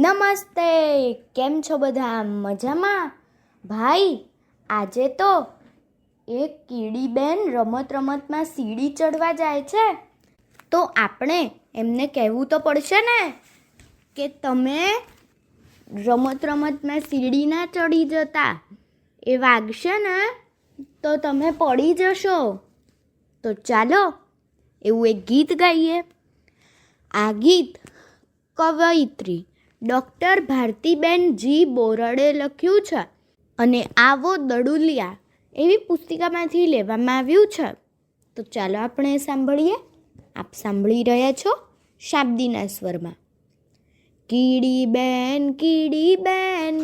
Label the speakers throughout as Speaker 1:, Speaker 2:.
Speaker 1: નમસ્તે, કેમ છો બધા? મજામાં? ભાઈ, આજે તો એક કીડીબેન રમતમાં સીડી ચડવા જાય છે, તો આપણે એમને કહેવું તો પડશે ને કે તમે રમતમાં સીડી ના ચડી જતા, એ વાગશે ને તો તમે પડી જશો. તો ચાલો એવું એક ગીત ગાઈએ. આ ગીત કવયિત્રી ડૉક્ટર ભારતીબેન જી બોરડે લખ્યું છે અને આવો દડુલિયા એવી પુસ્તિકામાંથી લેવામાં આવ્યું છે. તો ચાલો આપણે સાંભળીએ. આપ સાંભળી રહ્યા છો શાબ્દીના સ્વરમાં. કીડીબેન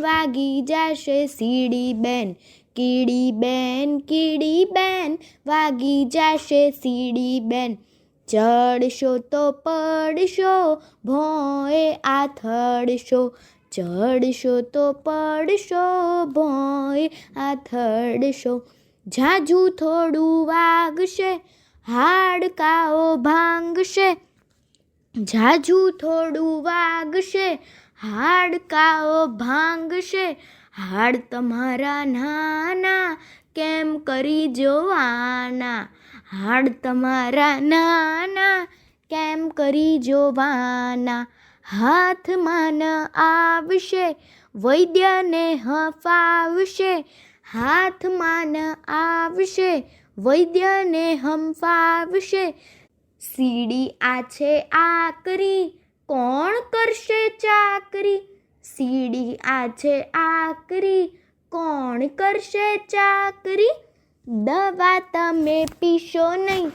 Speaker 1: વાગી જશે સીડી બેન, કીડીબેન વાગી જશે સીડી બેન, ચડશો તો પડશો ભોંય આથડશો, ચડશો તો પડશો ભોંય આથડશો, ઝાઝુ થોડું વાગશે હાડકાઓ ભાંગશે, ઝાઝુ થોડું વાગશે હાડકાઓ ભાંગશે, હાડ તમારા નાના કેમ કરી જોવાના, હાડ તમારા નાના કેમ કરી જોવાના, હાથમાં ન આવશે વૈદ્યને હંફાવશે, હાથમાં ન આવશે વૈદ્યને હંફાવશે, સીડી આ છે આકરી કોણ કરશે ચાકરી, સીડી આ છે આકરી કોણ કરશે ચાકરી, દવા તમે પીશો નહીં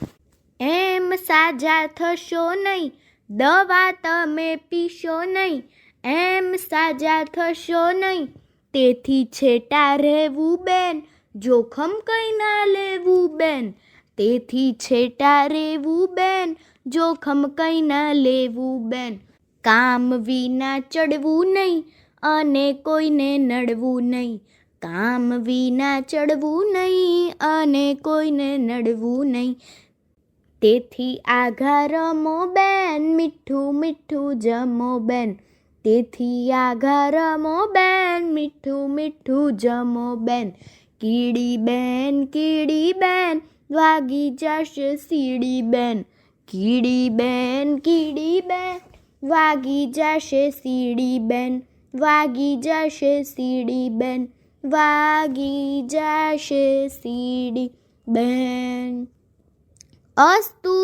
Speaker 1: એમ સાજા થશો નહીં, દવા તમે પીશો નહીં એમ સાજા થશો નહીં, તેથી છેટા રહેવું બેન જોખમ કંઈ ના લેવું બેન, તેથી છેટા રહેવું બેન જોખમ કંઈ ના લેવું બેન, કામ વિના ચડવું નહીં અને કોઈને નડવું નહીં, કામ વિના ચડવું નહીં અને કોઈને નડવું નહીં, તેથી આઘા રમો બેન મીઠું મીઠું જમો બેન, તેથી આઘા રમો બેન મીઠું મીઠું જમો બેન, કીડીબેન વાગી જશે સીડી બેન, કીડીબેન વાગી જશે સીડી બેન, વાગી જશે સીડી બેન, વાગી જશે સીડી બેન. અસ્તુ.